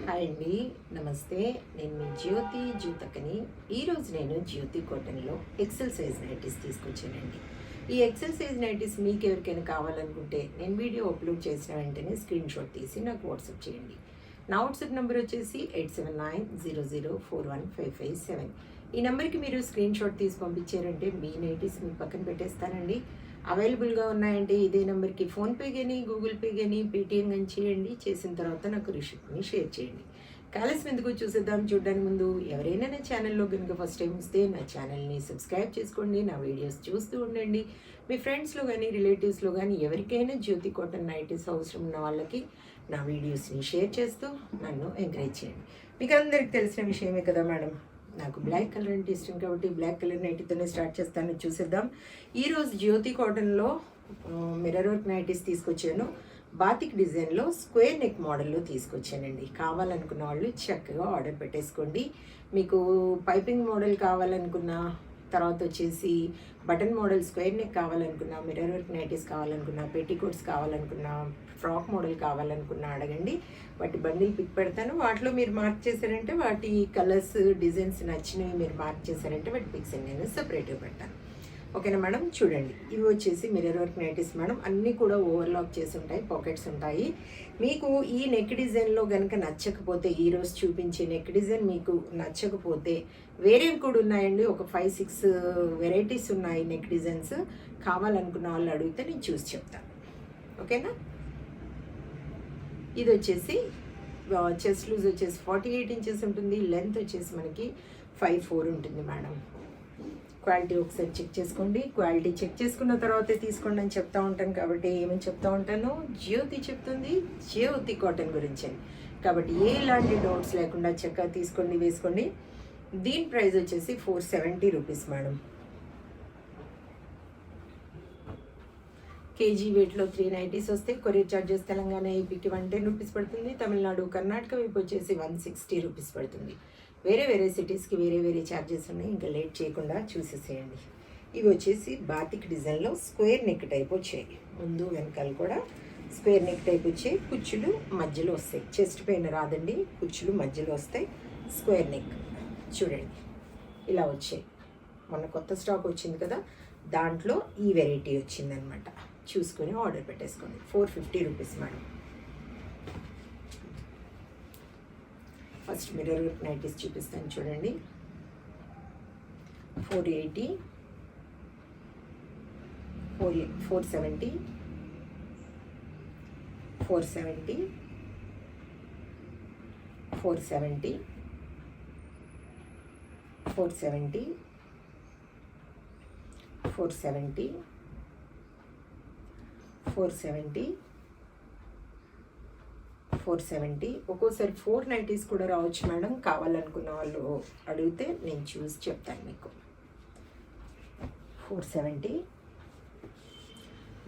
Hi అండి, నమస్తే. నేను మీ జ్యోతి జ్యూతకని. ఈరోజు నేను జ్యోతి కాటన్లో ఎక్సెల్ సైజ్ నైటీస్ తీసుకొచ్చానండి. ఈ ఎక్సెల్ సైజ్ నైటీస్ మీకు ఎవరికైనా కావాలనుకుంటే నేను వీడియో అప్లోడ్ చేసిన వెంటనే స్క్రీన్ షాట్ తీసి నాకు వాట్సాప్ చేయండి. నా వాట్సాప్ నెంబర్ వచ్చేసి 8790041557. ఈ నెంబర్కి మీరు స్క్రీన్ షాట్ తీసి పంపించారంటే మీ నైటీస్ మీ పక్కన పెట్టేస్తానండి. అవైలబుల్గా ఉన్నాయంటే ఇదే నెంబర్కి ఫోన్పే కానీ గూగుల్ పే కానీ పేటిఎం కానీ చేయండి. చేసిన తర్వాత నాకు రిసిప్ట్ని షేర్ చేయండి. కాలస్యం ఎందుకు చూసేద్దాం. చూడడానికి ముందు ఎవరైనా నా ఛానల్లో కనుక ఫస్ట్ టైం వస్తే నా ఛానల్ని సబ్స్క్రైబ్ చేసుకోండి. నా వీడియోస్ చూస్తూ ఉండండి. మీ ఫ్రెండ్స్లో కానీ రిలేటివ్స్లో కానీ ఎవరికైనా జ్యోతి కాటన్ నైటీస్ అవసరం ఉన్న వాళ్ళకి నా వీడియోస్ని షేర్ చేస్తూ నన్ను ఎంకరేజ్ చేయండి. మీకు అందరికి తెలిసిన విషయమే కదా మేడం, నాకు బ్లాక్ కలర్ అంటే ఇష్టం కాబట్టి బ్లాక్ కలర్ నైటీతోనే స్టార్ట్ చేస్తాను. చూసేద్దాం. ఈరోజు జ్యోతి కాటన్లో మిర్రర్ వర్క్ నైటీస్ తీసుకొచ్చాను. బాతిక్ డిజైన్లో స్క్వేర్ నెక్ మోడల్లో తీసుకొచ్చానండి. కావాలనుకున్న వాళ్ళు చక్కగా ఆర్డర్ పెట్టేసుకోండి. మీకు పైపింగ్ మోడల్ కావాలనుకున్న, తర్వాత వచ్చేసి బటన్ మోడల్ స్క్వేర్ నెక్ కావాలనుకున్నా, మిర్రర్ వర్క్ నైటీస్ కావాలనుకున్నా, పెట్టికోట్స్ కావాలనుకున్నా, ఫ్రాక్ మోడల్ కావాలనుకున్నా అడగండి. వాటి బండిల్ పిక్ పెడతాను. వాటిలో మీరు మార్క్ చేశారంటే వాటి కలర్స్ డిజైన్స్ నచ్చినవి మీరు మార్క్ చేశారంటే వాటి పిక్స్ నేను సపరేట్గా పెడతాను. ఓకేనా మేడం? చూడండి, ఇవి వచ్చేసి మిర్రర్ వర్క్ నైటీస్ మేడం. అన్నీ కూడా ఓవర్లాక్ చేసి ఉంటాయి, పాకెట్స్ ఉంటాయి. మీకు ఈ నెక్ డిజైన్లో కనుక నచ్చకపోతే, ఈరోజు చూపించే నెక్ డిజైన్ మీకు నచ్చకపోతే వేరేవి కూడా ఉన్నాయండి. ఒక 5-6 వెరైటీస్ ఉన్నాయి నెక్ డిజైన్స్. కావాలనుకున్న వాళ్ళు అడిగితే నేను చూసి చెప్తాను. ఓకేనా? ఇది వచ్చేసి చెస్ట్ లూజ్ వచ్చేసి 48 ఇంచెస్ ఉంటుంది. లెంత్ వచ్చేసి మనకి 5'4" ఉంటుంది మేడం. క్వాలిటీ ఒకసారి చెక్ చేసుకోండి. క్వాలిటీ చెక్ చేసుకున్న తర్వాతే తీసుకోండి అని చెప్తా ఉంటాను. కాబట్టి ఏమని చెప్తా ఉంటాను, జ్యోతి చెప్తుంది జ్యోతి కాటన్ గురించి. కాబట్టి ఎలాంటి డౌట్స్ లేకుండా చక్కగా తీసుకోండి, వేసుకోండి. దీని ప్రైస్ వచ్చేసి 470 రూపీస్ మేడం. కేజీ వెయిట్లో 3 నైటీస్ వస్తాయి. కొరియర్ చార్జెస్ తెలంగాణ ఏపీకి 110 రూపీస్ పడుతుంది. తమిళనాడు కర్ణాటక వైపు వచ్చేసి 160 రూపీస్ పడుతుంది. వేరే వేరే సిటీస్కి వేరే వేరే ఛార్జెస్ ఉన్నాయి. ఇంకా లేట్ చేయకుండా చూసేసేయండి. ఇవి వచ్చేసి బాతిక్ డిజైన్లో స్క్వేర్ నెక్ టైప్ వచ్చాయి. ముందు వెనకాల కూడా స్క్వేర్ నెక్ టైప్ వచ్చాయి. కుచ్చులు మధ్యలో వస్తాయి. చెస్ట్ పైన రాదండి, కుచ్చులు మధ్యలో వస్తాయి. స్క్వేర్ నెక్ చూడండి ఇలా వచ్చాయి. మొన్న కొత్త స్టాక్ వచ్చింది కదా, దాంట్లో ఈ వెరైటీ వచ్చిందనమాట. చూసుకొని ఆర్డర్ పెట్టేసుకోండి. 450 rupees madam. First mirror work nighties చూపిస్తాను చూడండి. 480, 470, 470, 470, 470, 470, 470, 470. ఒక్కోసారి 4 నైటీస్ కూడా రావచ్చు మేడం. కావాలనుకున్న వాళ్ళు అడిగితే నేను చూసి చెప్తాను మీకు. 470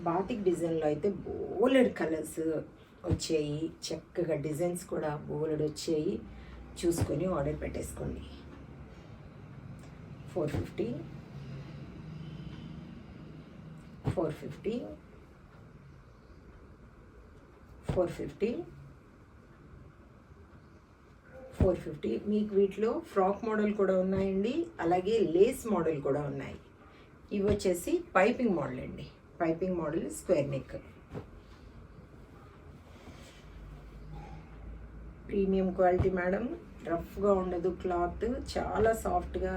బాతిక్ డిజైన్లో అయితే బోలెడ్ కలర్స్ వచ్చాయి. చక్కగా డిజైన్స్ కూడా బోలెడ్ వచ్చాయి. చూసుకొని ఆర్డర్ పెట్టేసుకోండి. 450, 450, 450, 450. మీకు వీటిలో ఫ్రాక్ మోడల్ కూడా ఉన్నాయండి, అలాగే లేస్ మోడల్ కూడా ఉన్నాయి. ఇవి వచ్చేసి పైపింగ్ మోడల్ అండి. Piping model square neck. Premium quality madam. రఫ్గా ఉండదు క్లాత్. చాలా సాఫ్ట్గా,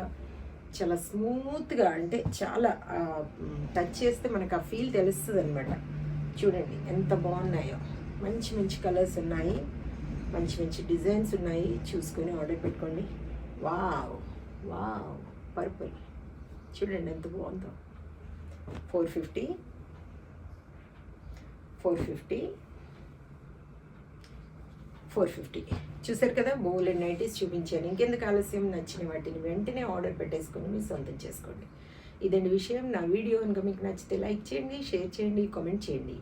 చాలా స్మూత్గా, అంటే చాలా టచ్ చేస్తే మనకు ఆ ఫీల్ తెలుస్తుంది అనమాట. చూడండి ఎంత బాగున్నాయో. మంచి మంచి కలర్స్ ఉన్నాయి, మంచి మంచి డిజైన్స్ ఉన్నాయి. చూసుకొని ఆర్డర్ పెట్టుకోండి. వావ్ వావ్ పర్పుల్ చూడండి ఎంత బాగుందో. 450, 450, 450. చూసారు కదా, బోలెడ్ నైటీస్ చూపించాను. ఇంకెందుకు ఆలస్యం, నచ్చిన వాటిని వెంటనే ఆర్డర్ పెట్టేసుకొని మీరు సొంతం చేసుకోండి. ఇదండి విషయం. నా వీడియో కనుక మీకు నచ్చితే లైక్ చేయండి, షేర్ చేయండి, కామెంట్ చేయండి.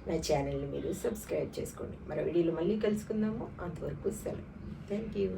నా ఛానల్ని మీరు సబ్స్క్రైబ్ చేసుకోండి. మరో వీడియోలో మళ్ళీ కలుసుకుందాము. అంతవరకు సెలవు. Thank you.